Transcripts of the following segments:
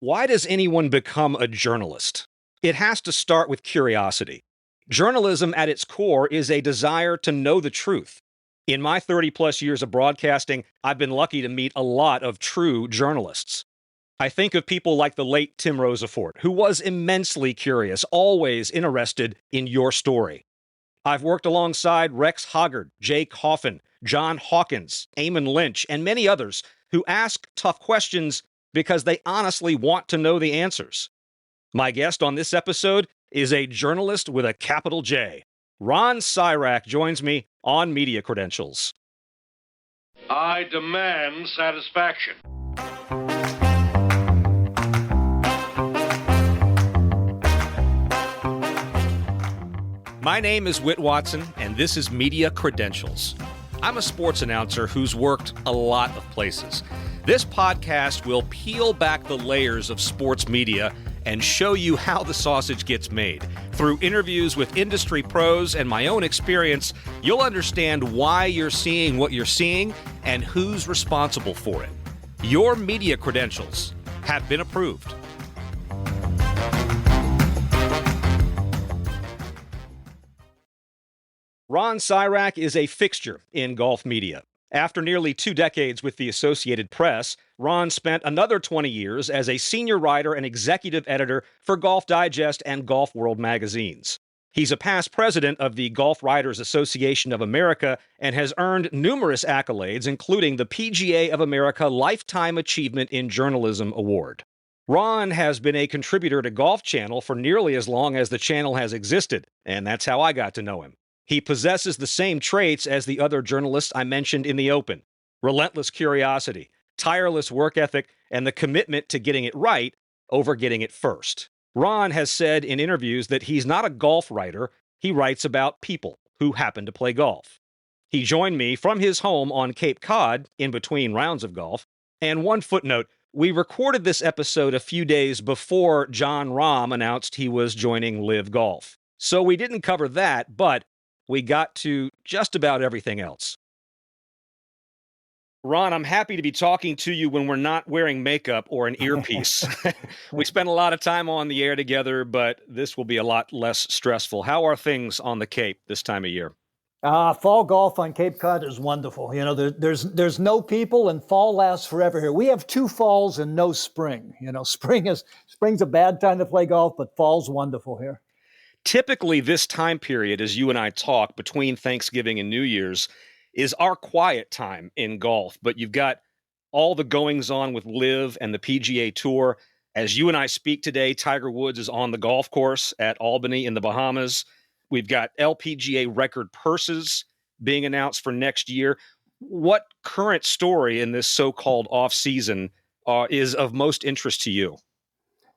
Why does anyone become a journalist? It has to start with curiosity. Journalism at its core is a desire to know the truth. In my 30 plus years of broadcasting, I've been lucky to meet a lot of true journalists. I think of people like the late Tim Rosefort, who was immensely curious, always interested in your story. I've worked alongside Rex Hoggard, Jay Coffin, John Hawkins, Eamon Lynch, and many others who ask tough questions because they honestly want to know the answers. My guest on this episode is a journalist with a capital J. Ron Sirak joins me on Media Credentials. I demand satisfaction. My name is Whit Watson, and this is Media Credentials. I'm a sports announcer who's worked a lot of places. This podcast will peel back the layers of sports media and show you how the sausage gets made. Through interviews with industry pros and my own experience, you'll understand why you're seeing what you're seeing and who's responsible for it. Your media credentials have been approved. Ron Sirak is a fixture in golf media. After nearly 2 decades with the Associated Press, Ron spent another 20 years as a senior writer and executive editor for Golf Digest and Golf World magazines. He's a past president of the Golf Writers Association of America and has earned numerous accolades, including the PGA of America Lifetime Achievement in Journalism Award. Ron has been a contributor to Golf Channel for nearly as long as the channel has existed, and that's how I got to know him. He possesses the same traits as the other journalists I mentioned in the open: relentless curiosity, tireless work ethic, and the commitment to getting it right over getting it first. Ron has said in interviews that he's not a golf writer. He writes about people who happen to play golf. He joined me from his home on Cape Cod in between rounds of golf. And one footnote, we recorded this episode a few days before Jon Rahm announced he was joining Live Golf. So we didn't cover that, but we got to just about everything else. Ron, I'm happy to be talking to you when we're not wearing makeup or an earpiece. We spent a lot of time on the air together, but this will be a lot less stressful. How are things on the Cape this time of year? Fall golf on Cape Cod is wonderful. You know, there's no people, and fall lasts forever here. We have 2 falls and no spring. You know, spring's a bad time to play golf, but fall's wonderful here. Typically, this time period, as you and I talk, between Thanksgiving and New Year's, is our quiet time in golf. But you've got all the goings-on with Live and the PGA Tour. As you and I speak today, Tiger Woods is on the golf course at Albany in the Bahamas. We've got LPGA record purses being announced for next year. What current story in this so-called off-season is of most interest to you?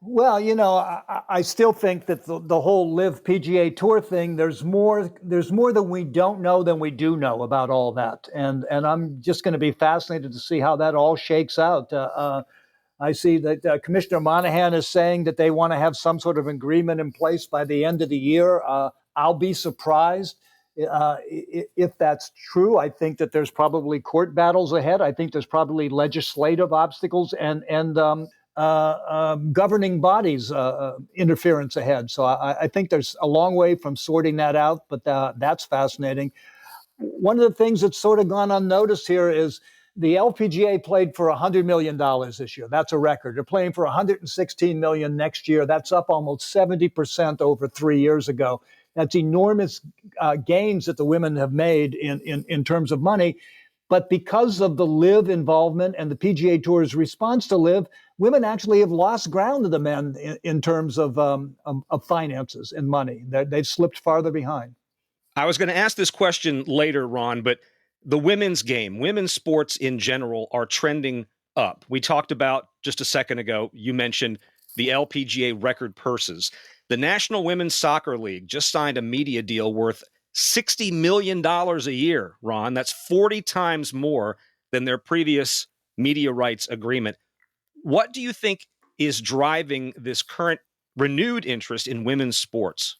Well, you know, I still think that the whole Live PGA Tour thing, there's more that we don't know than we do know about all that. And I'm just going to be fascinated to see how that all shakes out. I see that Commissioner Monahan is saying that they want to have some sort of agreement in place by the end of the year. I'll be surprised if that's true. I think that there's probably court battles ahead. I think there's probably legislative obstacles and governing bodies interference ahead. So I think there's a long way from sorting that out, but that's fascinating. One of the things that's sort of gone unnoticed here is the LPGA played for $100 million this year. That's a record. They're playing for $116 million next year. That's up almost 70% over 3 years ago. That's enormous gains that the women have made in terms of money. But because of the Live involvement and the PGA Tour's response to Live, women actually have lost ground to the men in terms of finances and money. They've slipped farther behind. I was going to ask this question later, Ron, but the women's game, women's sports in general are trending up. We talked about just a second ago, you mentioned the LPGA record purses. The National Women's Soccer League just signed a media deal worth $60 million a year, Ron. That's 40 times more than their previous media rights agreement. What do you think is driving this current renewed interest in women's sports?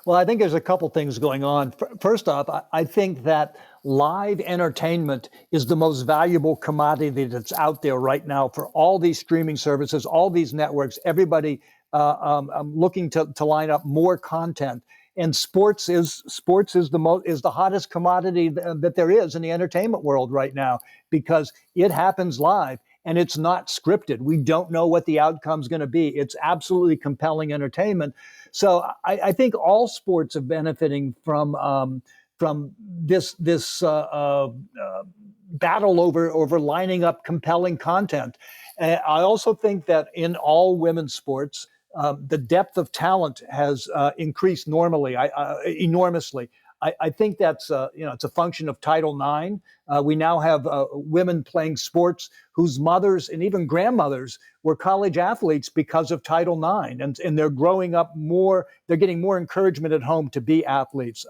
Well, I think there's a couple things going on. First off, I think that live entertainment is the most valuable commodity that's out there right now for all these streaming services, all these networks, everybody looking to line up more content. And sports is the hottest commodity that there is in the entertainment world right now, because it happens live and it's not scripted. We don't know what the outcome's going to be. It's absolutely compelling entertainment. So I think all sports are benefiting from this battle over lining up compelling content. I also think that in all women's sports, the depth of talent has increased enormously. I think that's it's a function of Title IX. We now have women playing sports whose mothers and even grandmothers were college athletes because of Title IX, and they're growing up more. They're getting more encouragement at home to be athletes.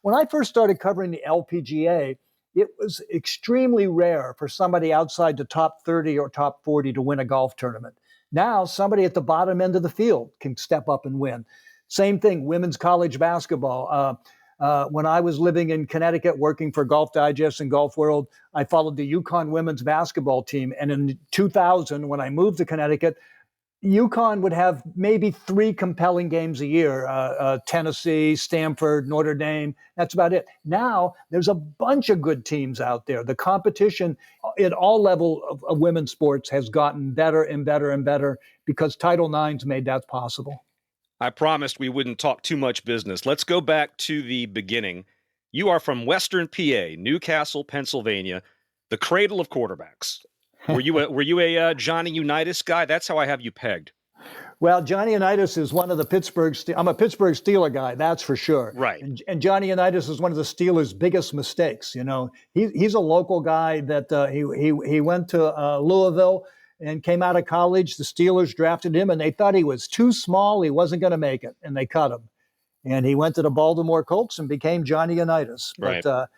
When I first started covering the LPGA, it was extremely rare for somebody outside the top 30 or top 40 to win a golf tournament. Now, somebody at the bottom end of the field can step up and win. Same thing, women's college basketball. When I was living in Connecticut, working for Golf Digest and Golf World, I followed the UConn women's basketball team. And in 2000, when I moved to Connecticut, UConn would have maybe 3 compelling games a year, Tennessee, Stanford, Notre Dame. That's about it. Now, there's a bunch of good teams out there. The competition at all levels of women's sports has gotten better and better and better because Title IX's made that possible. I promised we wouldn't talk too much business. Let's go back to the beginning. You are from Western PA, Newcastle, Pennsylvania, the cradle of quarterbacks. Were you a Johnny Unitas guy? That's how I have you pegged. Well, Johnny Unitas is one of the Pittsburgh. I'm a Pittsburgh Steeler guy, that's for sure. Right. And Johnny Unitas is one of the Steelers' biggest mistakes. You know, he's a local guy that he went to Louisville and came out of college. The Steelers drafted him, and they thought he was too small. He wasn't going to make it, and they cut him. And he went to the Baltimore Colts and became Johnny Unitas. Right. But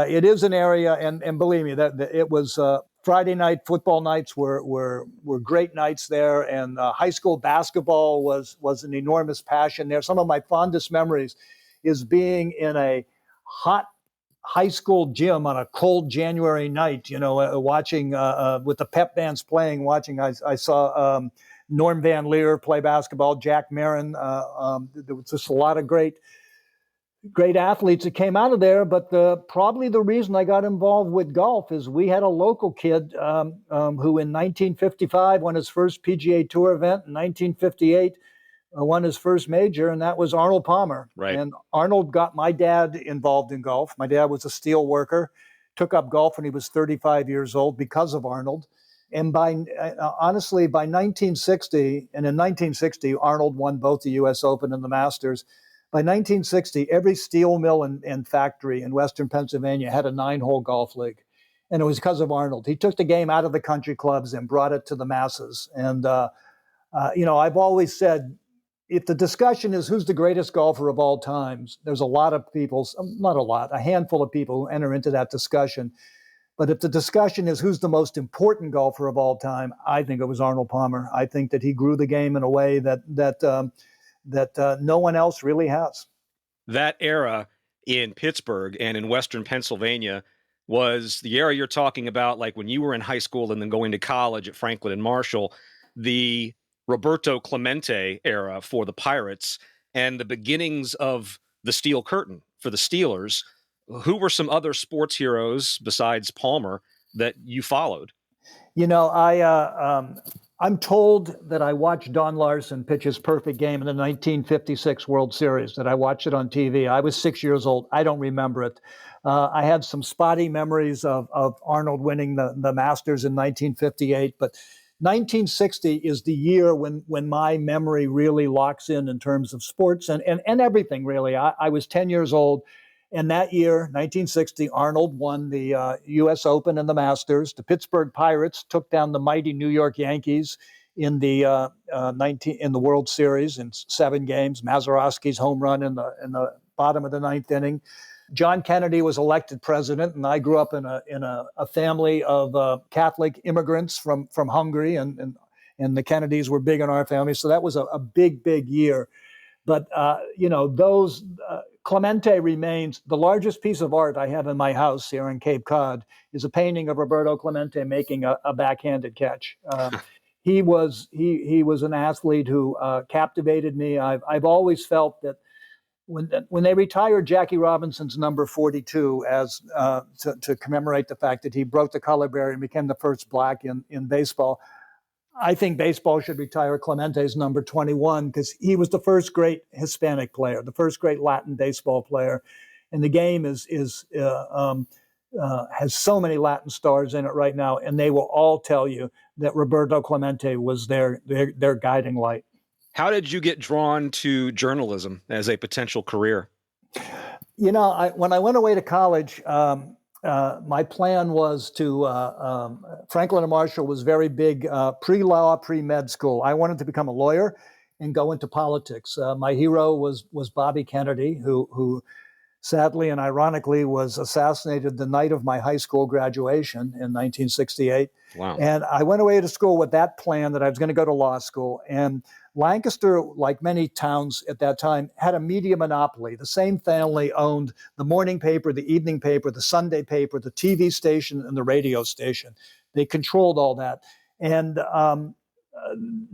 it is an area, and believe me, that it was. Friday night football nights were great nights there, and high school basketball was an enormous passion there. Some of my fondest memories is being in a hot high school gym on a cold January night, watching with the pep bands playing, I saw Norm Van Leer play basketball, Jack Marin. There was just a lot of great athletes that came out of there, but probably the reason I got involved with golf is we had a local kid who in 1955 won his first PGA Tour event, in 1958 won his first major, and that was Arnold Palmer. Right. And Arnold got my dad involved in golf. My dad was a steel worker, took up golf when he was 35 years old because of Arnold. And honestly, by 1960, and in 1960, Arnold won both the U.S. Open and the Masters. By 1960, every steel mill and factory in Western Pennsylvania had a 9-hole golf league. And it was because of Arnold. He took the game out of the country clubs and brought it to the masses. And, I've always said, if the discussion is who's the greatest golfer of all times, there's a lot of people, not a lot, a handful of people who enter into that discussion. But if the discussion is who's the most important golfer of all time, I think it was Arnold Palmer. I think that he grew the game in a way that no one else really has. That era in Pittsburgh and in Western Pennsylvania was the era you're talking about, like when you were in high school and then going to college at Franklin and Marshall, the Roberto Clemente era for the Pirates and the beginnings of the Steel Curtain for the Steelers. Who were some other sports heroes besides Palmer that you followed? I'm told that I watched Don Larson pitch his perfect game in the 1956 World Series, that I watched it on TV. I was 6 years old. I don't remember it. I had some spotty memories of Arnold winning the Masters in 1958, but 1960 is the year when my memory really locks in terms of sports and everything, really. I was 10 years old. And that year, 1960, Arnold won the U.S. Open and the Masters. The Pittsburgh Pirates took down the mighty New York Yankees in the World Series in 7 games. Mazeroski's home run in the bottom of the 9th inning. John Kennedy was elected president, and I grew up in a family of Catholic immigrants from Hungary, and the Kennedys were big in our family. So that was a big year. But those. Clemente remains the largest piece of art I have in my house here in Cape Cod is a painting of Roberto Clemente making a backhanded catch. He was an athlete who captivated me. I've always felt that when they retired Jackie Robinson's number 42 as to commemorate the fact that he broke the color barrier and became the first black in baseball, I think baseball should retire Clemente's number 21 because he was the first great Hispanic player, the first great Latin baseball player, and the game has so many Latin stars in it right now, and they will all tell you that Roberto Clemente was their guiding light. How did you get drawn to journalism as a potential career? When I went away to college, my plan was to, Franklin and Marshall was very big pre-law, pre-med school. I wanted to become a lawyer and go into politics. My hero was Bobby Kennedy, who sadly and ironically was assassinated the night of my high school graduation in 1968. Wow. And I went away to school with that plan that I was going to go to law school. And Lancaster, like many towns at that time, had a media monopoly. The same family owned the morning paper, the evening paper, the Sunday paper, the TV station, and the radio station. They controlled all that. And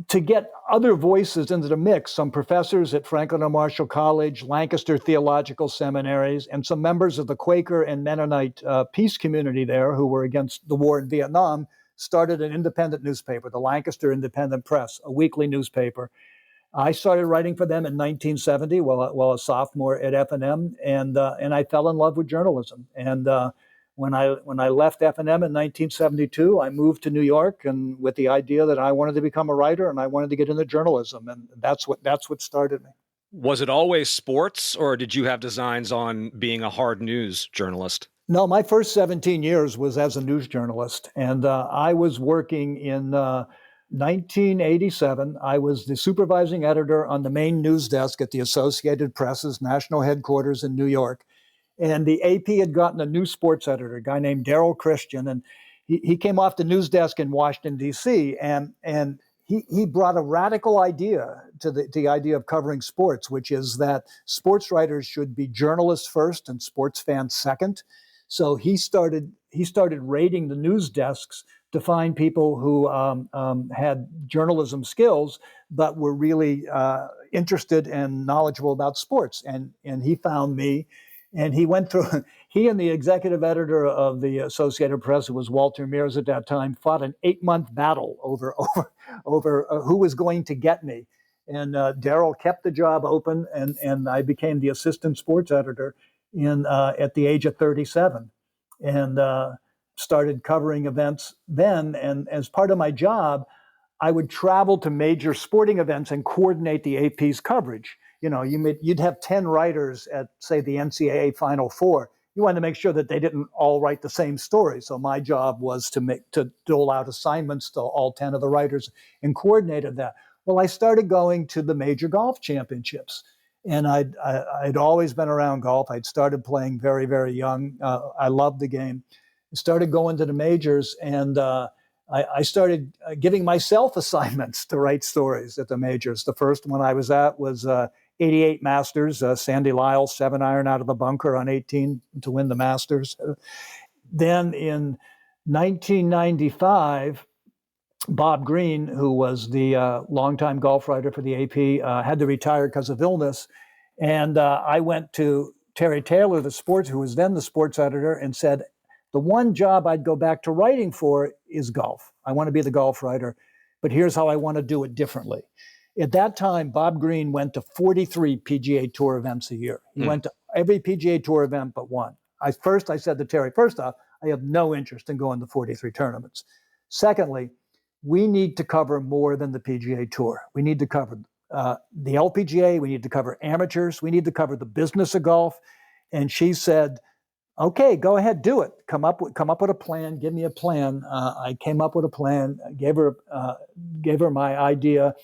to get other voices into the mix, some professors at Franklin and Marshall College, Lancaster Theological Seminaries, and some members of the Quaker and Mennonite peace community there who were against the war in Vietnam started an independent newspaper, the Lancaster Independent Press, a weekly newspaper. I started writing for them in 1970 while a sophomore at F&M, and I fell in love with journalism. And when I left F&M in 1972, I moved to New York, and with the idea that I wanted to become a writer and I wanted to get into journalism, and that's what started me. Was it always sports, or did you have designs on being a hard news journalist? No, my first 17 years was as a news journalist, and I was working in 1987. I was the supervising editor on the main news desk at the Associated Press's national headquarters in New York. And the AP had gotten a new sports editor, a guy named Daryl Christian, and he came off the news desk in Washington, D.C., and he brought a radical idea to the idea of covering sports, which is that sports writers should be journalists first and sports fans second. So he started raiding the news desks to find people who had journalism skills, but were really interested and knowledgeable about sports. And he found me, and he went through. He and the executive editor of the Associated Press, who was Walter Mears at that time, fought an 8-month battle over who was going to get me. And Daryl kept the job open, and I became the assistant sports editor at the age of 37, and started covering events then. And as part of my job, I would travel to major sporting events and coordinate the AP's coverage. You'd have 10 writers at, say, the NCAA Final Four. You wanted to make sure that they didn't all write the same story. So my job was to dole out assignments to all 10 of the writers and coordinated that. Well, I started going to the major golf championships. And I'd always been around golf. I'd started playing very, very young. I loved the game. I started going to the majors, and I started giving myself assignments to write stories at the majors. The first one I was at was 88 Masters, Sandy Lyle 7-iron out of the bunker on 18 to win the Masters. Then in 1995, Bob Green, who was the longtime golf writer for the AP, had to retire because of illness. And I went to Terry Taylor, who was then the sports editor, and said, the one job I'd go back to writing for is golf. I want to be the golf writer, but here's how I want to do it differently. At that time, Bob Green went to 43 PGA Tour events a year. He went to every PGA Tour event but one. I said to Terry, first off, I have no interest in going to 43 tournaments. Secondly, we need to cover more than the PGA Tour. We need to cover the LPGA. We need to cover amateurs. We need to cover the business of golf. And she said, okay, go ahead, do it. Come up with a plan. Give me a plan. I came up with a plan. Gave her my idea.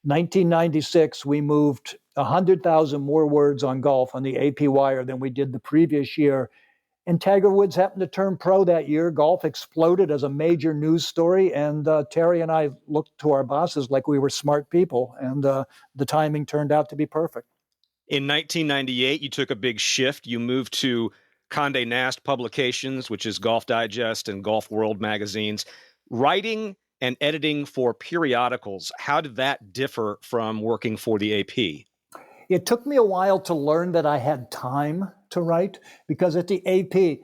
1996, we moved 100,000 more words on golf on the AP Wire than we did the previous year. And Tiger Woods happened to turn pro that year. Golf exploded as a major news story. And Terry and I looked to our bosses like we were smart people. And the timing turned out to be perfect. In 1998, you took a big shift. You moved to Condé Nast Publications, which is Golf Digest and Golf World magazines. Writing and editing for periodicals, how did that differ from working for the AP? It took me a while to learn that I had time to write because at the AP,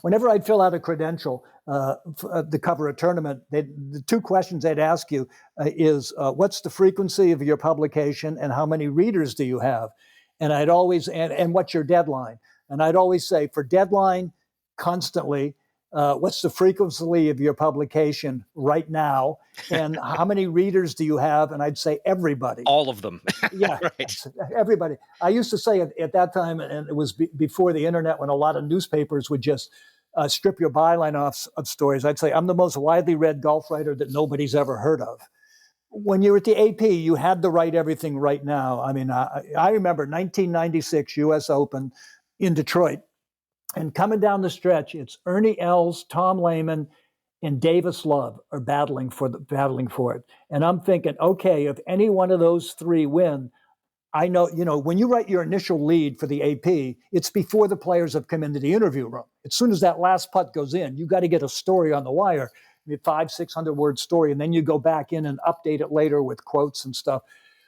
whenever I'd fill out a credential to cover a tournament, the two questions they'd ask you is what's the frequency of your publication and how many readers do you have? And I'd always, and what's your deadline? And I'd always say for deadline, constantly, what's the frequency of your publication right now? And how many readers do you have? And I'd say everybody. All of them. Yeah, Right. everybody. I used to say at that time, and it was before the internet, when a lot of newspapers would just strip your byline off of stories. I'd say I'm the most widely read golf writer that nobody's ever heard of. When you were at the AP, you had to write everything right now. I mean, I remember 1996 U.S. Open in Detroit, and coming down the stretch, it's Ernie Els, Tom Lehman, and Davis Love are battling for it. And I'm thinking, okay, if any one of those three win, I know, when you write your initial lead for the AP, it's before the players have come into the interview room. As soon as that last putt goes in, you got to get a story on the wire, 500-600 word story, and then you go back in and update it later with quotes and stuff.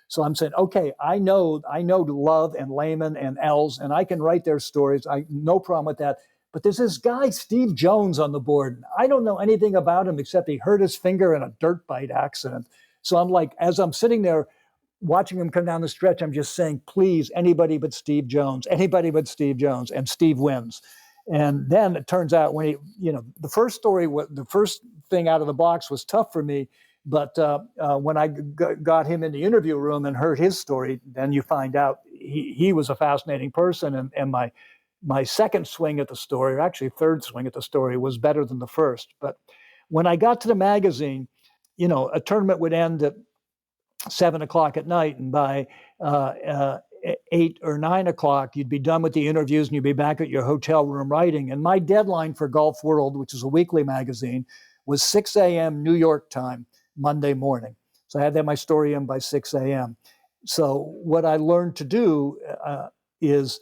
So I'm saying, okay, I know Love and Lehman and Els, and I can write their stories. No problem with that. But there's this guy, Steve Jones, on the board. I don't know anything about him except he hurt his finger in a dirt bike accident. So I'm like, as I'm sitting there watching him come down the stretch, I'm just saying, please, anybody but Steve Jones, and Steve wins. And then it turns out when the first thing out of the box was tough for me. But when I got him in the interview room and heard his story, then you find out he was a fascinating person. And my second swing at the story, or actually third swing at the story, was better than the first. But when I got to the magazine, a tournament would end at 7:00 at night, and by 8 or 9 o'clock, you'd be done with the interviews and you'd be back at your hotel room writing. And my deadline for Golf World, which is a weekly magazine, was 6 a.m. New York time, Monday morning. So I had to have my story in by 6 a.m. So what I learned to do is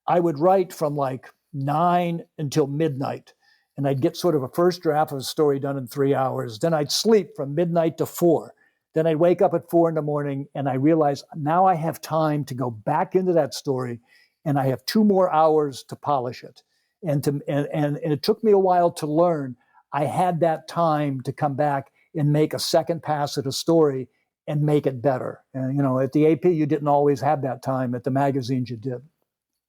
I would write from like 9 until midnight, and I'd get sort of a first draft of a story done in 3 hours. Then I'd sleep from midnight to 4. Then I'd wake up at 4 in the morning, and I realized now I have time to go back into that story, and I have 2 more hours to polish it. And it took me a while to learn I had that time to come back and make a second pass at a story and make it better. And, at the AP, you didn't always have that time. At the magazines, you did.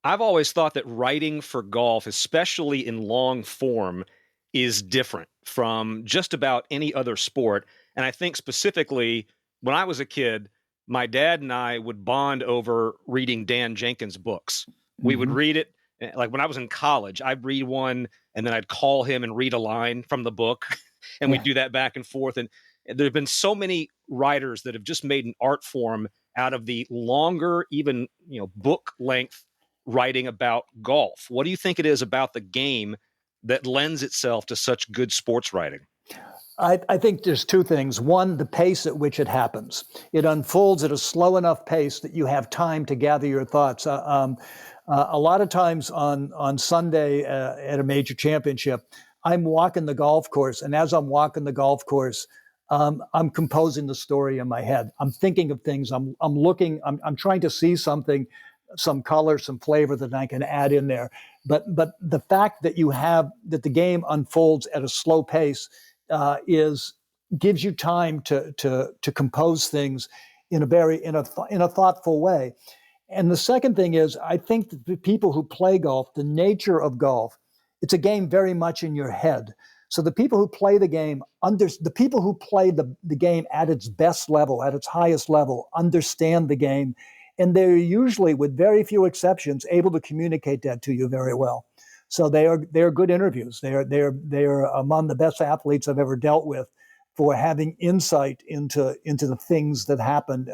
I've always thought that writing for golf, especially in long form, is different from just about any other sport. And I think specifically when I was a kid, my dad and I would bond over reading Dan Jenkins' books. We would read it. Like when I was in college, I'd read one and then I'd call him and read a line from the book. And we'd do that back and forth. And there have been so many writers that have just made an art form out of the longer, even, book length writing about golf. What do you think it is about the game that lends itself to such good sports writing? I think there's 2 things. One, the pace at which it happens. It unfolds at a slow enough pace that you have time to gather your thoughts. A lot of times on Sunday at a major championship, I'm walking the golf course. And as I'm walking the golf course, I'm composing the story in my head. I'm thinking of things. I'm looking. I'm trying to see something, some color, some flavor that I can add in there. But the fact that that the game unfolds at a slow pace gives you time to compose things in a thoughtful way. And the second thing is, I think that the people who play golf, the nature of golf, it's a game very much in your head. So the people who play the game, the people who play the game at its best level, at its highest level, understand the game, and they're usually, with very few exceptions, able to communicate that to you very well. So they are good interviews. They are among the best athletes I've ever dealt with for having insight into the things that happen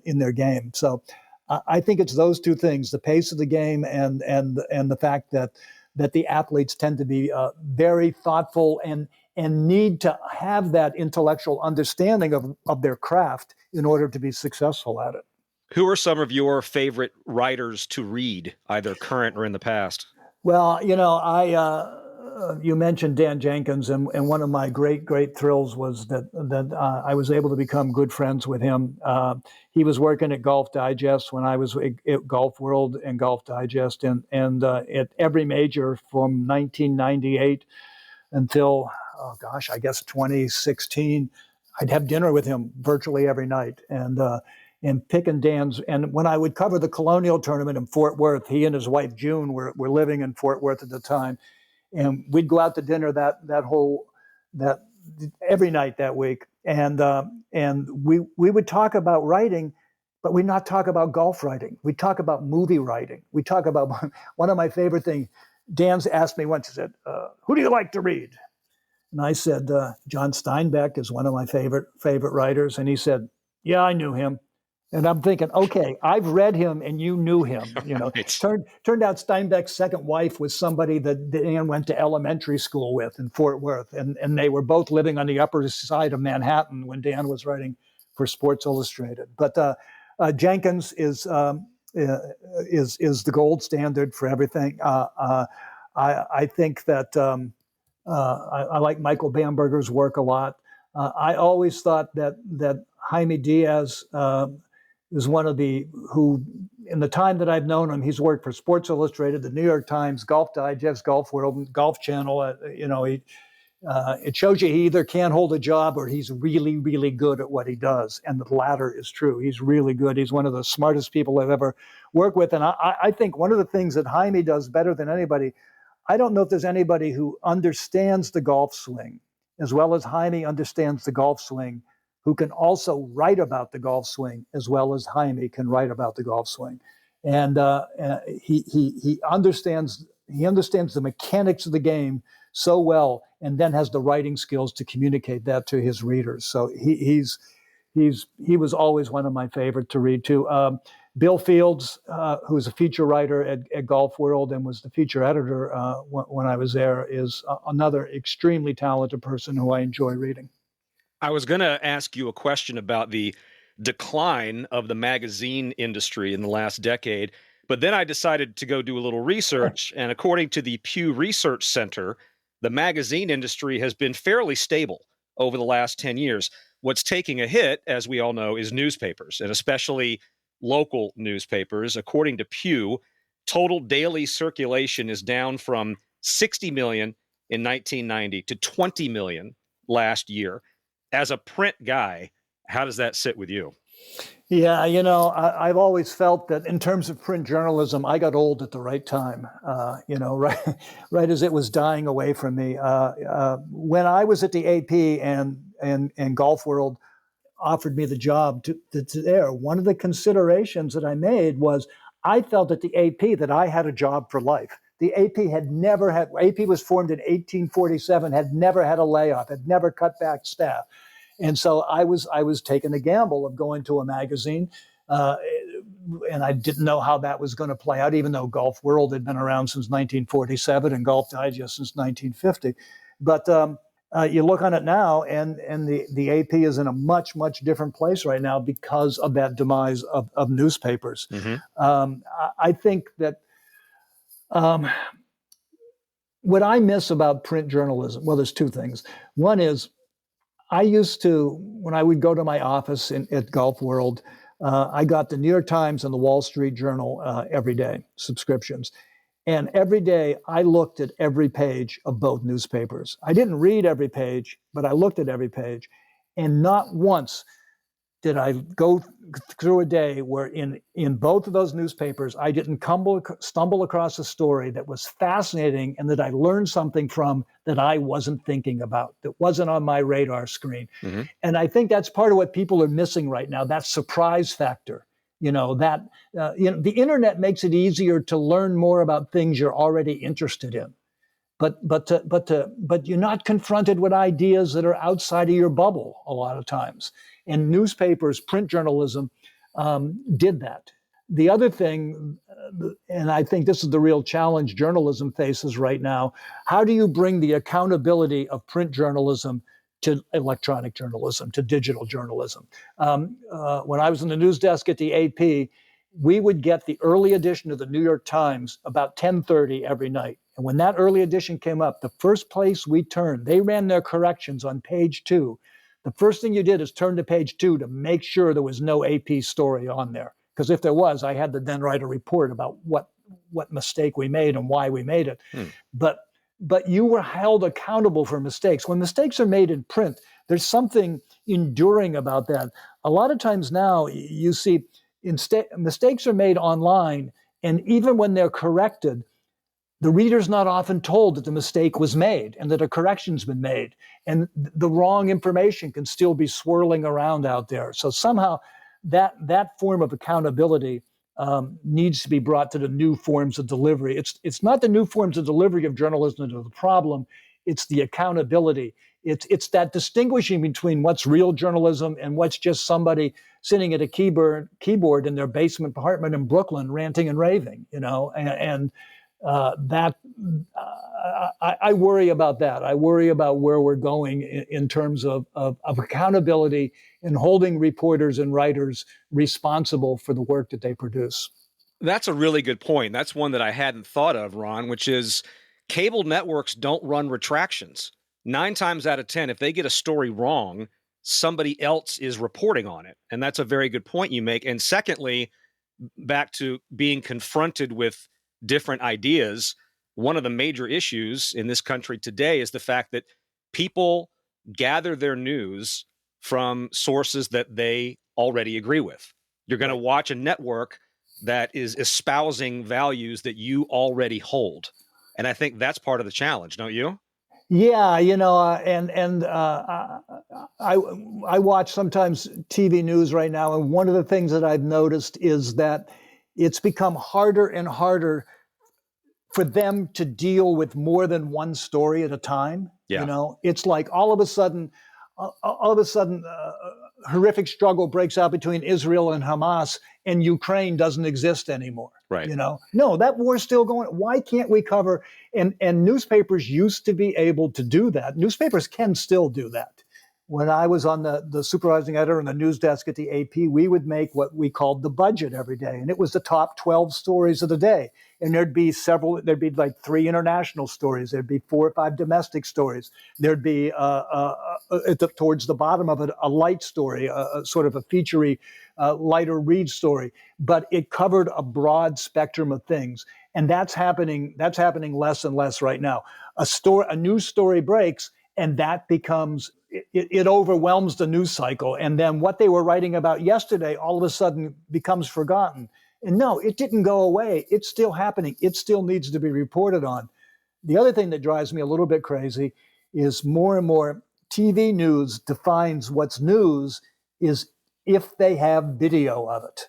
in their game. So I think it's those 2 things: the pace of the game and the fact that the athletes tend to be very thoughtful and need to have that intellectual understanding of their craft in order to be successful at it. Who are some of your favorite writers to read, either current or in the past? Well, you mentioned Dan Jenkins, and one of my great thrills was that I was able to become good friends with him. He was working at Golf Digest when I was at Golf World and Golf Digest, and at every major from 1998 until, oh gosh, I guess 2016. I'd have dinner with him virtually every night, and picking Dan's. And when I would cover the Colonial Tournament in Fort Worth, he and his wife June were living in Fort Worth at the time, and we'd go out to dinner that every night that week, and we would talk about writing, but we'd not talk about golf writing. We'd talk about movie writing. We talk about one of my favorite things. Dan's asked me once. He said, "Who do you like to read?" And I said, "John Steinbeck is one of my favorite writers." And he said, "Yeah, I knew him." And I'm thinking, okay, I've read him and you knew him. Right. Turned out Steinbeck's second wife was somebody that Dan went to elementary school with in Fort Worth. And they were both living on the Upper East Side of Manhattan when Dan was writing for Sports Illustrated. But Jenkins is the gold standard for everything. I think that I like Michael Bamberger's work a lot. I always thought that Jaime Diaz is one of who, in the time that I've known him, he's worked for Sports Illustrated, the New York Times, Golf Digest, Golf World, Golf Channel. It shows you he either can't hold a job or he's really, really good at what he does. And the latter is true. He's really good. He's one of the smartest people I've ever worked with. And I think one of the things that Jaime does better than anybody, I don't know if there's anybody who understands the golf swing as well as Jaime understands the golf swing, who can also write about the golf swing as well as Jaime can write about the golf swing. And he understands the mechanics of the game so well, and then has the writing skills to communicate that to his readers. So he was always one of my favorite to read too. Bill Fields, who's a feature writer at Golf World and was the feature editor when I was there, is another extremely talented person who I enjoy reading. I was going to ask you a question about the decline of the magazine industry in the last decade, but then I decided to go do a little research. And according to the Pew Research Center, the magazine industry has been fairly stable over the last 10 years. What's taking a hit, as we all know, is newspapers, and especially local newspapers. According to Pew, total daily circulation is down from 60 million in 1990 to 20 million last year. As a print guy, how does that sit with you? Yeah, I've always felt that in terms of print journalism, I got old at the right time, right as it was dying away from me. When I was at the AP and Golf World offered me the job to there, one of the considerations that I made was I felt at the AP that I had a job for life. The AP was formed in 1847, had never had a layoff, had never cut back staff. And so I was taking the gamble of going to a magazine, and I didn't know how that was going to play out, even though Golf World had been around since 1947 and Golf Digest since 1950. But you look on it now, and the AP is in a much different place right now because of that demise of newspapers. Mm-hmm. I think that what I miss about print journalism, well, there's two things. One is I used to, when I would go to my office at Golf World, I got the New York Times and the Wall Street Journal every day, subscriptions. And every day I looked at every page of both newspapers. I didn't read every page, but I looked at every page. And not once did I go through a day where in both of those newspapers, I didn't stumble across a story that was fascinating and that I learned something from that I wasn't thinking about, that wasn't on my radar screen. Mm-hmm. And I think that's part of what people are missing right now, that surprise factor. The internet makes it easier to learn more about things you're already interested in. But you're not confronted with ideas that are outside of your bubble a lot of times. And newspapers, print journalism did that. The other thing, and I think this is the real challenge journalism faces right now, how do you bring the accountability of print journalism to electronic journalism, to digital journalism. When I was in the news desk at the AP, we would get the early edition of the New York Times about 10:30 every night. And when that early edition came up, the first place we turned, they ran their corrections on page 2. The first thing you did is turn to page 2 to make sure there was no AP story on there. Because if there was, I had to then write a report about what mistake we made and why we made it. But you were held accountable for mistakes. When mistakes are made in print, there's something enduring about that. A lot of times now you see mistakes are made online, and even when they're corrected, the reader's not often told that the mistake was made and that a correction's been made, and the wrong information can still be swirling around out there. So somehow that form of accountability needs to be brought to the new forms of delivery. It's not the new forms of delivery of journalism that are the problem. It's the accountability. It's that distinguishing between what's real journalism and what's just somebody sitting at a keyboard in their basement apartment in Brooklyn ranting and raving, and that I worry about that. I worry about where we're going in terms of accountability and holding reporters and writers responsible for the work that they produce. That's a really good point. That's one that I hadn't thought of, Ron, which is cable networks don't run retractions. 9 times out of 10, if they get a story wrong, somebody else is reporting on it. And that's a very good point you make. And secondly, back to being confronted with different ideas, one of the major issues in this country today is the fact that people gather their news from sources that they already agree with. You're going to watch a network that is espousing values that you already hold. And I think that's part of the challenge, don't you? Yeah, I watch sometimes TV news right now, and one of the things that I've noticed is that it's become harder and harder for them to deal with more than one story at a time. Yeah. It's like all of a sudden, horrific struggle breaks out between Israel and Hamas, and Ukraine doesn't exist anymore. Right. No, that war's still going. Why can't we cover? And newspapers used to be able to do that. Newspapers can still do that. When I was on the supervising editor and the news desk at the AP, we would make what we called the budget every day. And it was the top 12 stories of the day. And there'd be like 3 international stories. There'd be 4 or 5 domestic stories. There'd be, towards the bottom of it, a light story, a sort of a featurey, lighter read story. But it covered a broad spectrum of things. And that's happening less and less right now. A news story breaks, and that becomes, it overwhelms the news cycle. And then what they were writing about yesterday all of a sudden becomes forgotten. And no, it didn't go away. It's still happening. It still needs to be reported on. The other thing that drives me a little bit crazy is more and more TV news defines what's news is if they have video of it.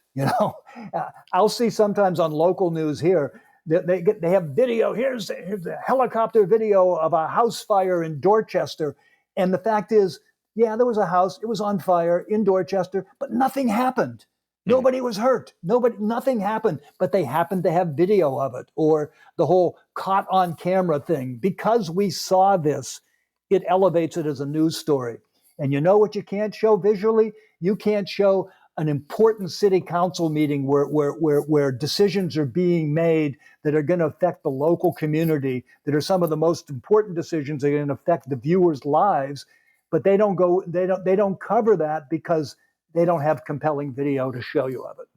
I'll see sometimes on local news here, they have video. Here's a helicopter video of a house fire in Dorchester. And the fact is, yeah, there was a house. It was on fire in Dorchester, but nothing happened. Nobody was hurt. Nothing happened, but they happened to have video of it. Or the whole caught on camera thing. Because we saw this, it elevates it as a news story. And you know what you can't show visually? You can't show an important city council meeting where decisions are being made that are going to affect the local community, that are some of the most important decisions that are going to affect the viewers' lives, but they don't cover that because they don't have compelling video to show you of it.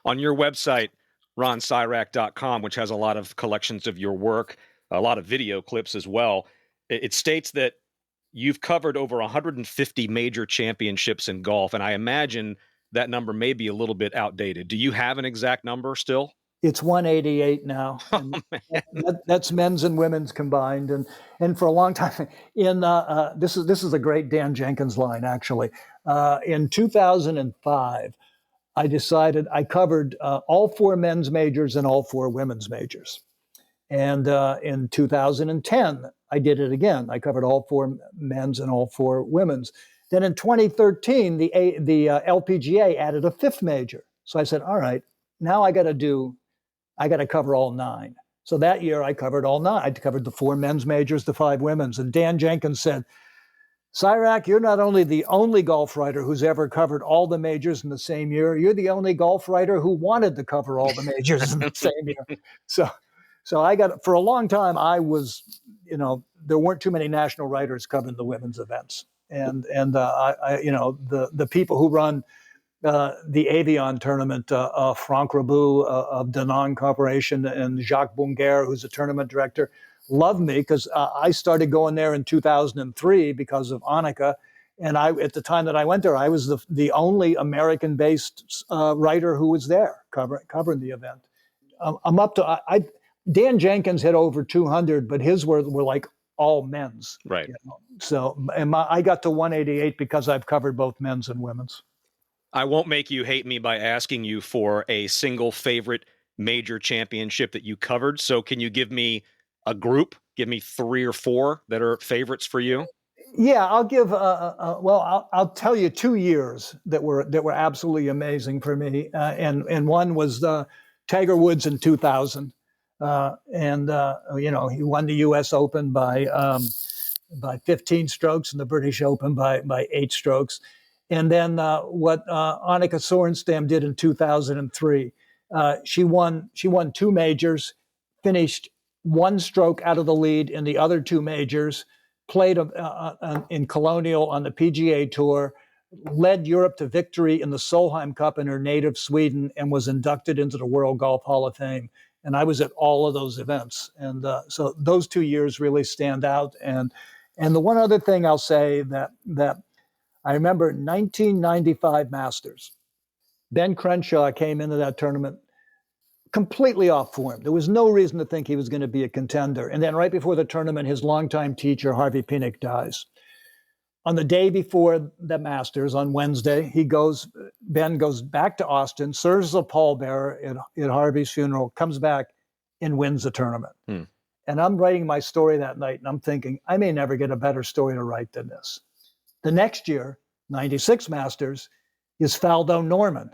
On your website, ronsirak.com, which has a lot of collections of your work, a lot of video clips as well, it states that you've covered over 150 major championships in golf, and I imagine that number may be a little bit outdated. Do you have an exact number still? It's 188 now. That's men's and women's combined, and for a long time. This is a great Dan Jenkins line actually. In 2005, I decided I covered all 4 men's majors and all 4 women's majors. And in 2010, I did it again. I covered all 4 men's and all 4 women's. Then in 2013, the LPGA added a 5th major. So I said, all right, now I got to cover all 9. So that year I covered all 9. I covered the 4 men's majors, the 5 women's. And Dan Jenkins said, Sirak, you're not only the only golf writer who's ever covered all the majors in the same year, you're the only golf writer who wanted to cover all the majors in the same year. So, so I got, for a long time, I was, there weren't too many national writers covering the women's events. The people who run the Avion tournament, Franck Rabou of Danone Corporation and Jacques Bunguer, who's a tournament director, loved me because I started going there in 2003 because of Annika. And at the time that I went there, I was the only American-based writer who was there covering the event. I'm up to, Dan Jenkins had over 200, but his were like all men's. Right. So I got to 188 because I've covered both men's and women's. I won't make you hate me by asking you for a single favorite major championship that you covered. So can you give me a group? Give me 3 or 4 that are favorites for you. Yeah, I'll give. I'll tell you 2 years that were absolutely amazing for me, and one was Tiger Woods in 2000, he won the U.S. Open by 15 strokes and the British Open by 8 strokes. And then what Annika Sorenstam did in 2003, she won 2 majors, finished 1 stroke out of the lead in the other 2 majors, played in Colonial on the PGA Tour, led Europe to victory in the Solheim Cup in her native Sweden, and was inducted into the World Golf Hall of Fame. And I was at all of those events. And so those 2 years really stand out. And the one other thing I'll say that I remember 1995 Masters. Ben Crenshaw came into that tournament completely off form. There was no reason to think he was going to be a contender. And then right before the tournament, his longtime teacher, Harvey Pinnock, dies. On the day before the Masters, on Wednesday, Ben goes back to Austin, serves as a pallbearer at Harvey's funeral, comes back and wins the tournament. And I'm writing my story that night, and I'm thinking, I may never get a better story to write than this. The next year, 96 Masters, is Faldo Norman.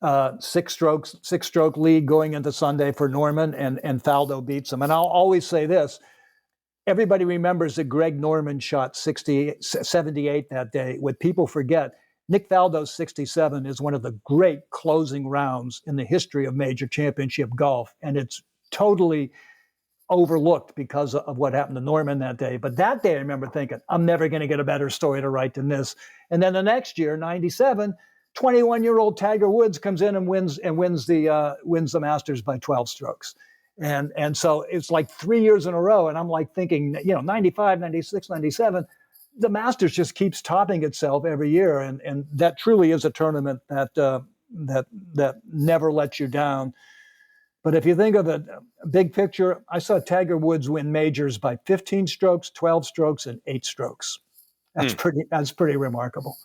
6-stroke lead going into Sunday for Norman, and Faldo beats him. And I'll always say this. Everybody remembers that Greg Norman shot 78 that day. What people forget, Nick Faldo's 67 is one of the great closing rounds in the history of major championship golf. And it's totally overlooked because of what happened to Norman that day. But that day, I remember thinking, I'm never going to get a better story to write than this. And then the next year, 97, 21-year-old Tiger Woods comes in and wins the Masters by 12 strokes. And so it's like 3 years in a row. And I'm like thinking, 95, 96, 97, the Masters just keeps topping itself every year. And that truly is a tournament that never lets you down. But if you think of it, big picture, I saw Tiger Woods win majors by 15 strokes, 12 strokes, and 8 strokes. That's pretty remarkable.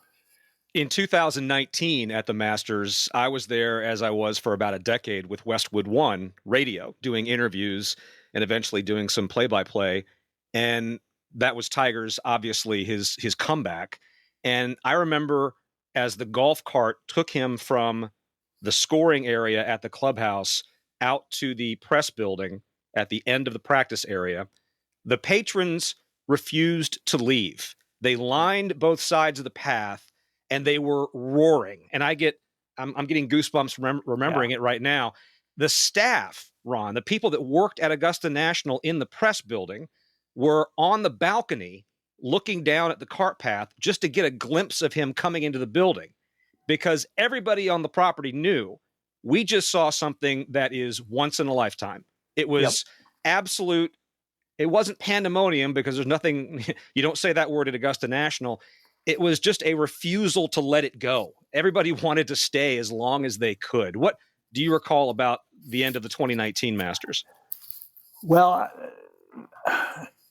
In 2019 at the Masters, I was there as I was for about a decade with Westwood One Radio, doing interviews and eventually doing some play-by-play. And that was Tiger's, obviously, his comeback. And I remember as the golf cart took him from the scoring area at the clubhouse out to the press building at the end of the practice area, the patrons refused to leave. They lined both sides of the path and they were roaring. And I'm getting goosebumps remembering it right now. The staff, Ron, the people that worked at Augusta National in the press building were on the balcony looking down at the cart path just to get a glimpse of him coming into the building, because everybody on the property knew we just saw something that is once in a lifetime. It was absolute. It wasn't pandemonium, because there's nothing, you don't say that word at Augusta National. It was just a refusal to let it go. Everybody wanted to stay as long as they could. What do you recall about the end of the 2019 Masters? Well,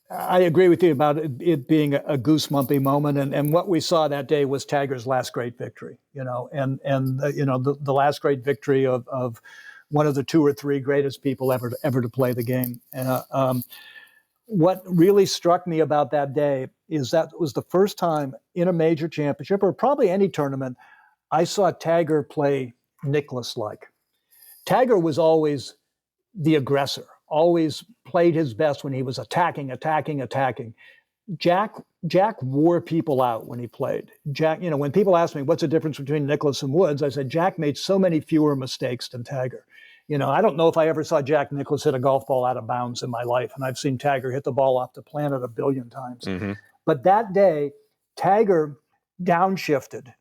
I agree with you about it being a goosebumpy moment, and what we saw that day was Tiger's last great victory. The last great victory of one of the 2 or 3 greatest people ever to play the game. What really struck me about that day is that it was the first time in a major championship, or probably any tournament, I saw Tiger play Nicklaus-like. Tiger was always the aggressor, always played his best when he was attacking. Jack Jack wore people out when he played. Jack, when people ask me what's the difference between Nicklaus and Woods, I said Jack made so many fewer mistakes than Tiger. I don't know if I ever saw Jack Nicklaus hit a golf ball out of bounds in my life, and I've seen Tiger hit the ball off the planet a billion times. Mm-hmm. But that day, Tiger downshifted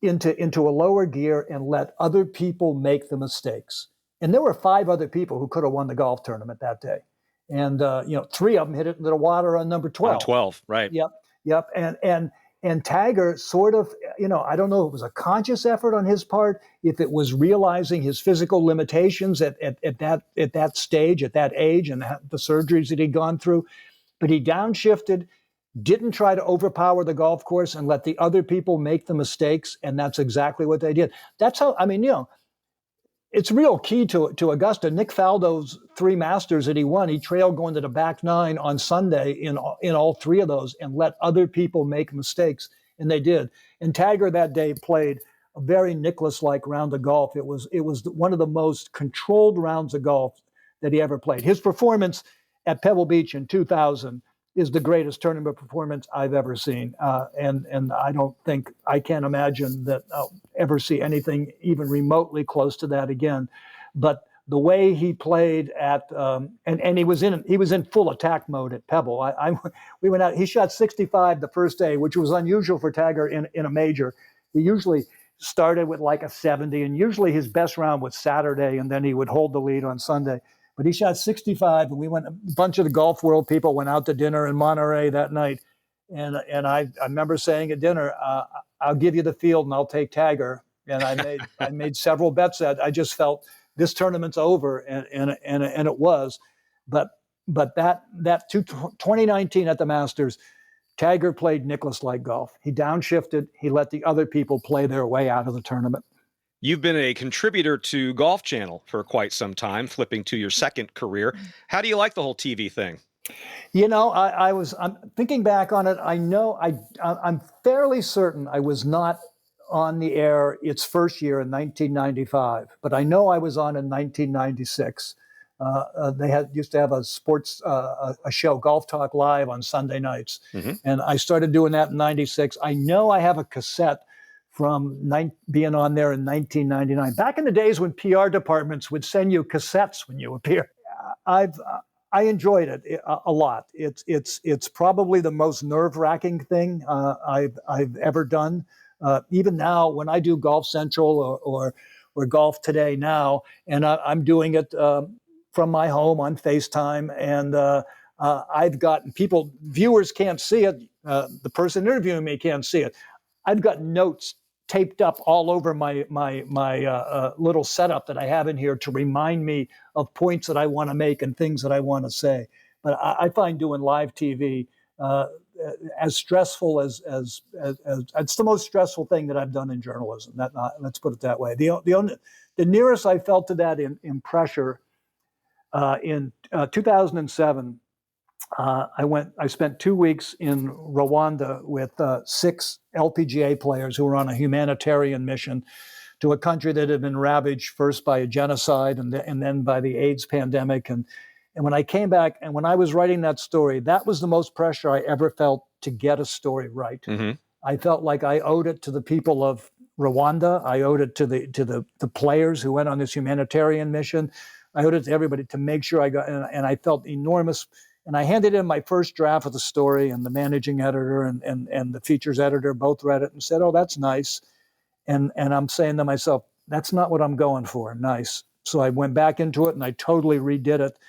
into a lower gear and let other people make the mistakes. And there were 5 other people who could have won the golf tournament that day. And 3 of them hit it into the water on number 12. On 12, right. Yep. And Tiger sort of, I don't know if it was a conscious effort on his part, if it was realizing his physical limitations at that stage, at that age, and the surgeries that he'd gone through. But he downshifted, didn't try to overpower the golf course and let the other people make the mistakes. And that's exactly what they did. That's how, it's real key to Augusta. Nick Faldo's 3 Masters that he won, he trailed going to the back 9 on Sunday in all 3 of those and let other people make mistakes, and they did. And Tiger that day played a very Nicklaus-like round of golf. It was one of the most controlled rounds of golf that he ever played. His performance at Pebble Beach in 2000 is the greatest tournament performance I've ever seen. And I can't imagine that I'll ever see anything even remotely close to that again. But the way he played and he was in full attack mode at Pebble. We went out, he shot 65 the first day, which was unusual for Tiger in a major. He usually started with like a 70, and usually his best round was Saturday, and then he would hold the lead on Sunday. But he shot 65, and a bunch of the golf world people went out to dinner in Monterey that night. And I remember saying at dinner, I'll give you the field and I'll take Tiger. And I made several bets that I just felt this tournament's over, and it was. But that 2019 at the Masters, Tiger played Nicklaus-like golf. He downshifted. He let the other people play their way out of the tournament. You've been a contributor to Golf Channel for quite some time, flipping to your second career. How do you like the whole TV thing? I'm thinking back on it. I'm fairly certain I was not on the air its first year in 1995, but I know I was on in 1996. They used to have a sports a show, Golf Talk Live, on Sunday nights, and I started doing that in '96. I know I have a cassette from being on there in 1999. Back in the days when PR departments would send you cassettes when you appear. I enjoyed it a lot. It's probably the most nerve-wracking thing I've ever done. Even now, when I do Golf Central or Golf Today now, and I'm doing it from my home on FaceTime, and I've gotten viewers can't see it. The person interviewing me can't see it. I've got notes taped up all over my little setup that I have in here to remind me of points that I want to make and things that I want to say. But I find doing live TV as stressful as it's the most stressful thing that I've done in journalism. Let's put it that way. The nearest I felt to that in pressure in 2007. I spent 2 weeks in Rwanda with 6 LPGA players who were on a humanitarian mission to a country that had been ravaged first by a genocide and then by the AIDS pandemic. And when I came back and when I was writing that story, that was the most pressure I ever felt to get a story right. Mm-hmm. I felt like I owed it to the people of Rwanda. I owed it to the players who went on this humanitarian mission. I owed it to everybody to make sure I got, and I felt enormous. And I handed in my first draft of the story, and the managing editor and the features editor both read it and said, "Oh, that's nice." And I'm saying to myself, "That's not what I'm going for." Nice. So I went back into it and I totally redid it,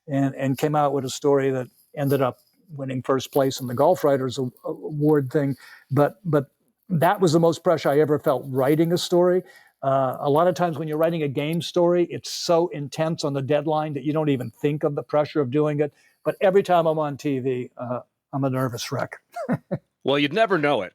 and came out with a story that ended up winning first place in the Golf Writers Award thing. But that was the most pressure I ever felt writing a story. A lot of times when you're writing a game story, it's so intense on the deadline that you don't even think of the pressure of doing it. But every time I'm on TV, I'm a nervous wreck. Well, you'd never know it.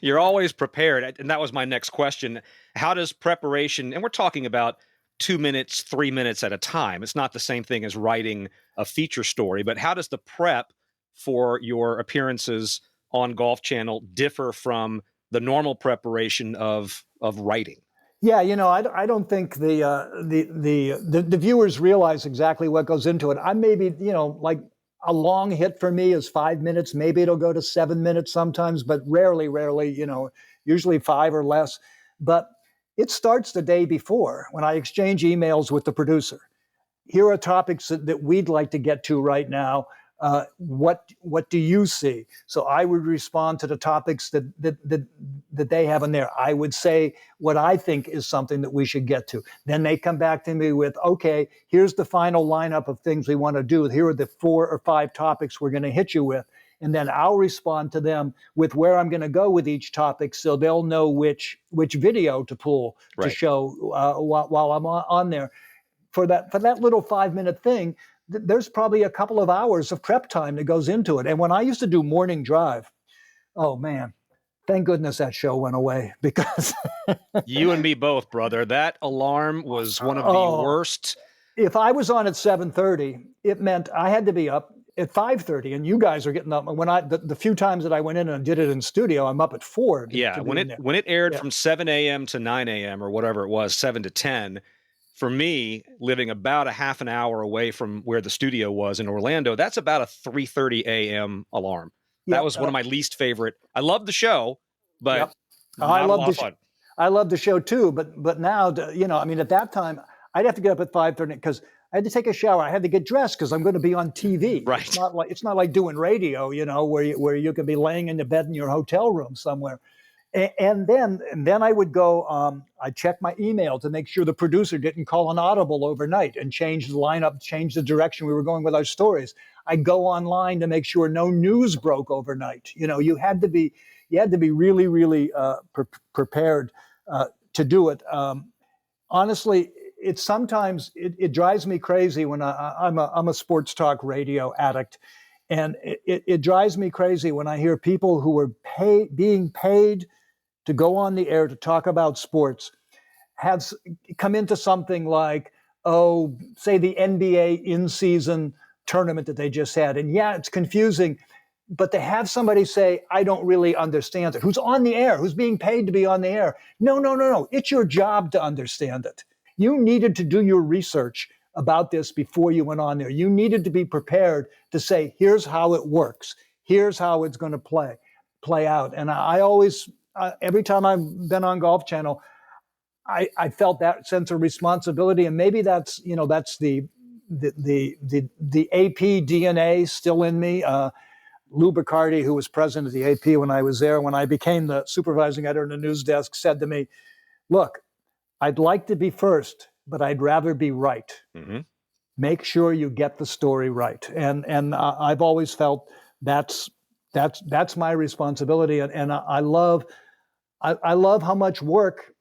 You're always prepared. And that was my next question. How does preparation, and we're talking about 2 minutes, 3 minutes at a time. It's not the same thing as writing a feature story, but how does the prep for your appearances on Golf Channel differ from the normal preparation of writing? Yeah, I don't think the viewers realize exactly what goes into it. I maybe, a long hit for me is 5 minutes. Maybe it'll go to 7 minutes sometimes, but rarely, usually 5 or less. But it starts the day before when I exchange emails with the producer. Here are topics that we'd like to get to right now. What do you see? So I would respond to the topics that they have in there. I would say what I think is something that we should get to. Then they come back to me with, okay, here's the final lineup of things we want to do. Here are the 4 or 5 topics we're going to hit you with. And then I'll respond to them with where I'm going to go with each topic, so they'll know which video to pull to show while I'm on there. For that little 5-minute thing, there's probably a couple of hours of prep time that goes into it. And when I used to do morning drive, oh man, thank goodness that show went away, because You and me both, brother. That alarm was one of the worst. If I was on at 7:30, it meant I had to be up at 5:30, and you guys are getting up. When the few times that I went in and did it in studio, I'm up at 4. When it aired from 7 a.m. to 9 a.m. or whatever it was, 7 to 10. For me, living about a half an hour away from where the studio was in Orlando, that's about a 3:30 a.m. alarm. That was one of my least favorite. I love the show, but I love the show too. But now, at that time, I'd have to get up at 5:30 because I had to take a shower. I had to get dressed because I'm going to be on TV. Right. It's not like doing radio, where you could be laying in the bed in your hotel room somewhere. And then I would go, I'd check my email to make sure the producer didn't call an audible overnight and change the lineup, change the direction we were going with our stories. I'd go online to make sure no news broke overnight. You had to be really, really prepared to do it. Honestly, it drives me crazy when I'm a sports talk radio addict. And it drives me crazy when I hear people who are being paid to go on the air to talk about sports have come into something like, say the NBA in-season tournament that they just had. And yeah, it's confusing, but to have somebody say, I don't really understand it, who's on the air, who's being paid to be on the air. No. It's your job to understand it. You needed to do your research about this before you went on there. You needed to be prepared to say, here's how it works. Here's how it's going to play out. And I always, every time I've been on Golf Channel, I felt that sense of responsibility. And maybe that's the AP DNA still in me. Lou Bacardi, who was president of the AP when I was there, when I became the supervising editor in the news desk, said to me, look, I'd like to be first, but I'd rather be right. Mm-hmm. Make sure you get the story right. And I've always felt that's my responsibility. And I love how much work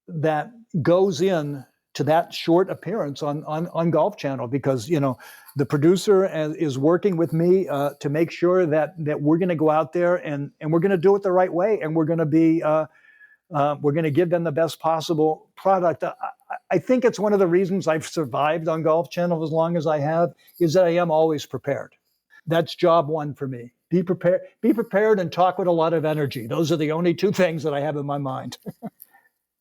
that goes in to that short appearance on Golf Channel, because the producer is working with me to make sure that we're going to go out there and we're going to do it the right way, and we're going to be we're going to give them the best possible product. I think it's one of the reasons I've survived on Golf Channel as long as I have, is that I am always prepared. That's job one for me. Be prepared and talk with a lot of energy. Those are the only 2 things that I have in my mind.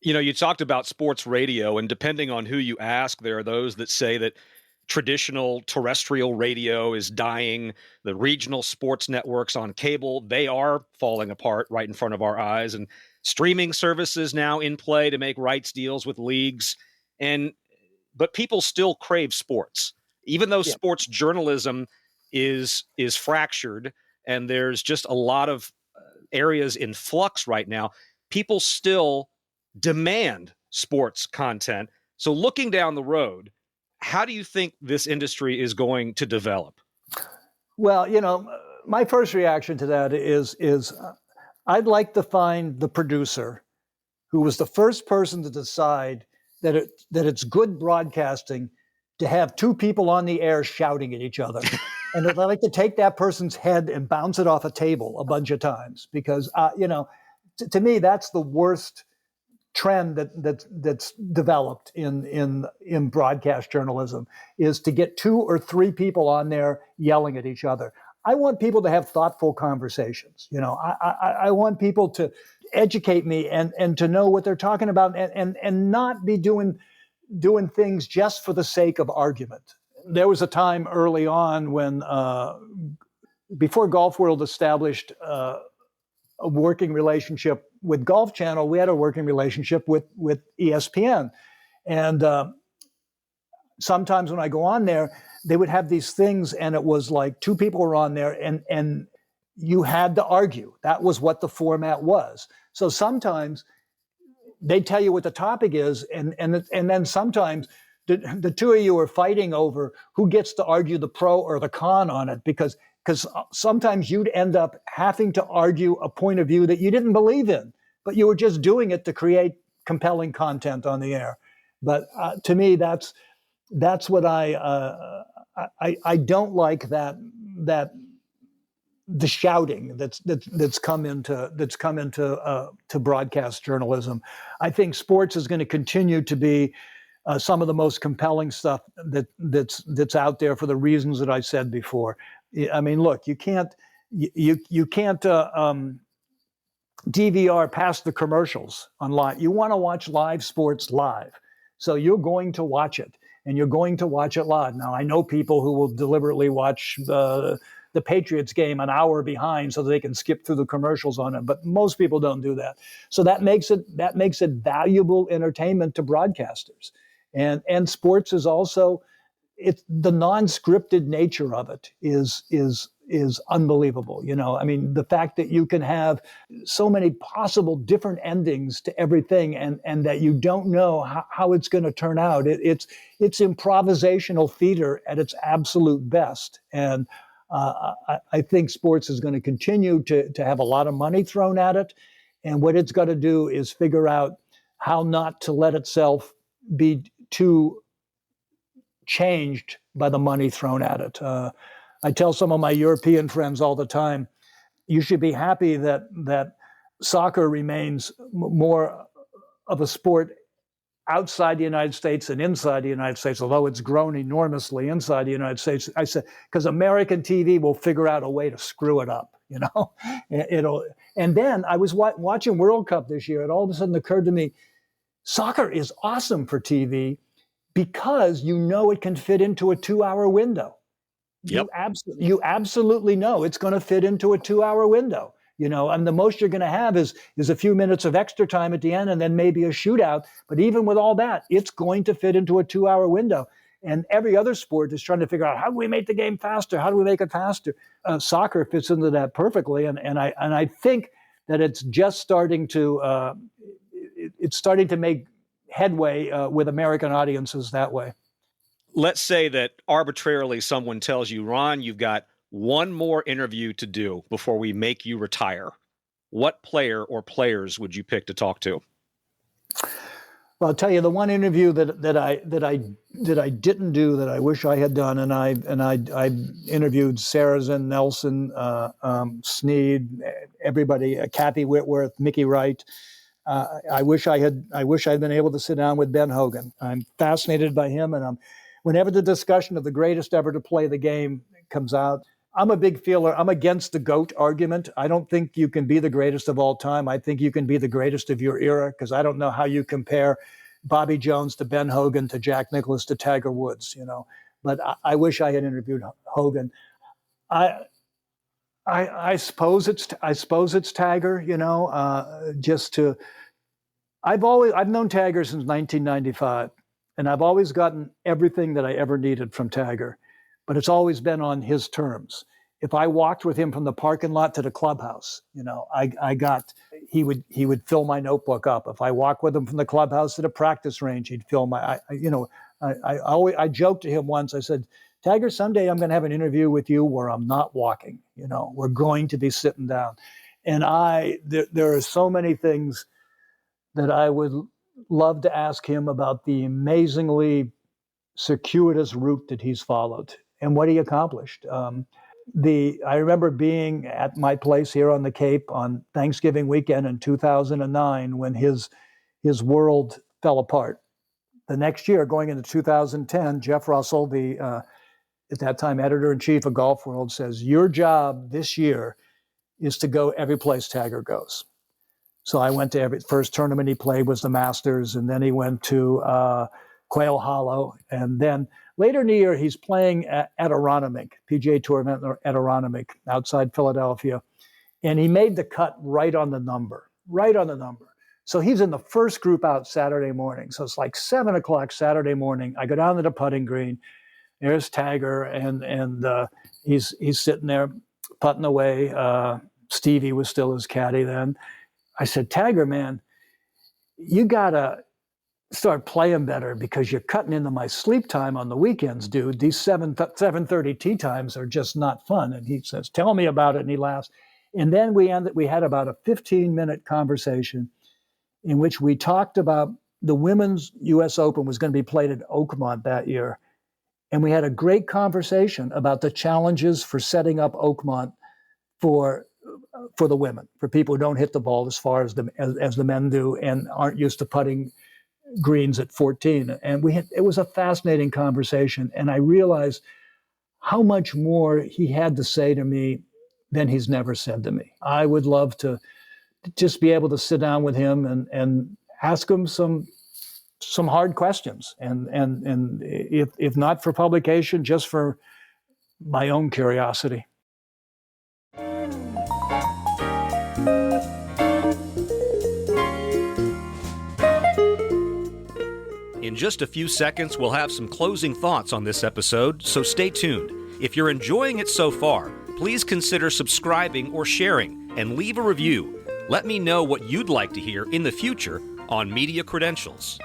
You talked about sports radio, and depending on who you ask, there are those that say that traditional terrestrial radio is dying. The regional sports networks on cable, they are falling apart right in front of our eyes. And streaming services now in play to make rights deals with leagues. But people still crave sports, even though sports journalism is fractured and there's just a lot of areas in flux right now. People still demand sports content. So looking down the road, how do you think this industry is going to develop? Well, my first reaction to that is I'd like to find the producer who was the first person to decide that it's good broadcasting to have 2 people on the air shouting at each other. And I'd like to take that person's head and bounce it off a table a bunch of times, because, to me, that's the worst trend that's developed in broadcast journalism, is to get 2 or 3 people on there yelling at each other. I want people to have thoughtful conversations. I want people to educate me and to know what they're talking about, and not be doing things just for the sake of argument. there was a time early on when, before Golf World established a working relationship with Golf Channel, we had a working relationship with ESPN. And sometimes when I go on there, they would have these things, and it was like two people were on there, and you had to argue. That was what the format was. So sometimes they tell you what the topic is, and then sometimes the two of you are fighting over who gets to argue the pro or the con on it, because sometimes you'd end up having to argue a point of view that you didn't believe in, but you were just doing it to create compelling content on the air. But to me, that's what I don't like, that the shouting that's come into to broadcast journalism. I think sports is going to continue to be some of the most compelling stuff that's out there, for the reasons that I said before. I mean, look, you can't DVR past the commercials online. You want to watch live sports live, so you're going to watch it, and you're going to watch it live. Now, I know people who will deliberately watch the Patriots game an hour behind so that they can skip through the commercials on it, but most people don't do that. So that makes it valuable entertainment to broadcasters, and sports is also, it's the non-scripted nature of it is unbelievable. You know, I mean, the fact that you can have so many possible different endings to everything, and that you don't know how it's going to turn out. It's improvisational theater at its absolute best. And I think sports is going to continue to have a lot of money thrown at it. And what it's got to do is figure out how not to let itself be too changed by the money thrown at it. I tell some of my European friends all the time, you should be happy that soccer remains more of a sport outside the United States than inside the United States, although it's grown enormously inside the United States. I said, because American TV will figure out a way to screw it up, you know? And then I was watching World Cup this year, and all of a sudden occurred to me, soccer is awesome for TV, because you know it can fit into a 2-hour window. Yep. You absolutely know it's going to fit into a 2-hour window. You know, and the most you're going to have is a few minutes of extra time at the end, and then maybe a shootout. But even with all that, it's going to fit into a 2-hour window. And every other sport is trying to figure out, how do we make the game faster? How do we make it faster? Soccer fits into that perfectly, and I think that it's just starting to make headway with American audiences that way. Let's say that arbitrarily someone tells you, Ron, you've got one more interview to do before we make you retire. What player or players would you pick to talk to? Well, I'll tell you the one interview that I didn't do that I wish I had done, and I interviewed Sarazen, Nelson, Sneed, everybody, Kathy Whitworth, Mickey Wright. I wish I'd been able to sit down with Ben Hogan. I'm fascinated by him, and whenever the discussion of the greatest ever to play the game comes out, I'm a big feeler. I'm against the GOAT argument. I don't think you can be the greatest of all time. I think you can be the greatest of your era, because I don't know how you compare Bobby Jones to Ben Hogan to Jack Nicklaus to Tiger Woods, you know. But I wish I had interviewed Hogan. I suppose it's Tiger, you know. I've known Tiger since 1995, and I've always gotten everything that I ever needed from Tiger, but it's always been on his terms. If I walked with him from the parking lot to the clubhouse, you know, he would fill my notebook up. If I walked with him from the clubhouse to the practice range, he'd fill I joked to him once. I said, Tiger, someday I'm going to have an interview with you where I'm not walking. You know, we're going to be sitting down. And there are so many things that I would love to ask him about the amazingly circuitous route that he's followed and what he accomplished. I remember being at my place here on the Cape on Thanksgiving weekend in 2009 when his world fell apart. The next year, going into 2010, Jeff Russell, the at that time editor-in-chief of Golf World, says, your job this year is to go every place Tiger goes. So I went to every first tournament he played was the Masters, and then he went to Quail Hollow, and then Later in the year, he's playing at Aronimink, PGA Tour event at Aronimink outside Philadelphia. And he made the cut right on the number. So he's in the first group out Saturday morning. So it's like 7 o'clock Saturday morning. I go down to the putting green. There's Tiger, and he's sitting there putting away. Stevie was still his caddy then. I said, Tiger, man, you got to start playing better because you're cutting into my sleep time on the weekends, dude. These 7:30 tee times are just not fun. And he says, tell me about it, and he laughs. And then we had about a 15-minute conversation in which we talked about the Women's U.S. Open was going to be played at Oakmont that year. And we had a great conversation about the challenges for setting up Oakmont for the women, for people who don't hit the ball as far as the men do and aren't used to putting greens at 14. And it was a fascinating conversation. And I realized how much more he had to say to me than he's never said to me. I would love to just be able to sit down with him and ask him some hard questions. And if not for publication, just for my own curiosity. In just a few seconds, we'll have some closing thoughts on this episode, so stay tuned. If you're enjoying it so far, please consider subscribing or sharing and leave a review. Let me know what you'd like to hear in the future on Media Credentials.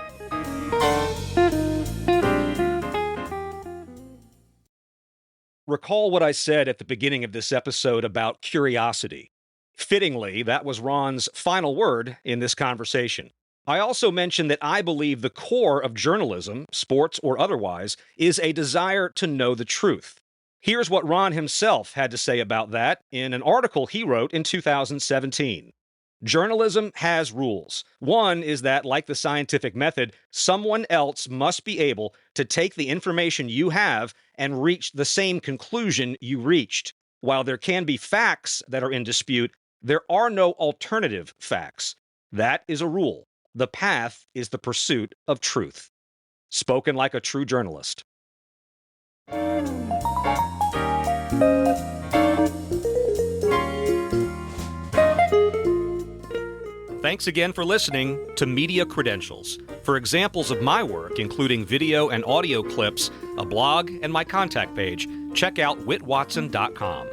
Recall what I said at the beginning of this episode about curiosity. Fittingly, that was Ron's final word in this conversation. I also mentioned that I believe the core of journalism, sports or otherwise, is a desire to know the truth. Here's what Ron himself had to say about that in an article he wrote in 2017. Journalism has rules. One is that, like the scientific method, someone else must be able to take the information you have and reach the same conclusion you reached. While there can be facts that are in dispute, there are no alternative facts. That is a rule. The path is the pursuit of truth. Spoken like a true journalist. Thanks again for listening to Media Credentials. For examples of my work, including video and audio clips, a blog, and my contact page, check out whitwatson.com.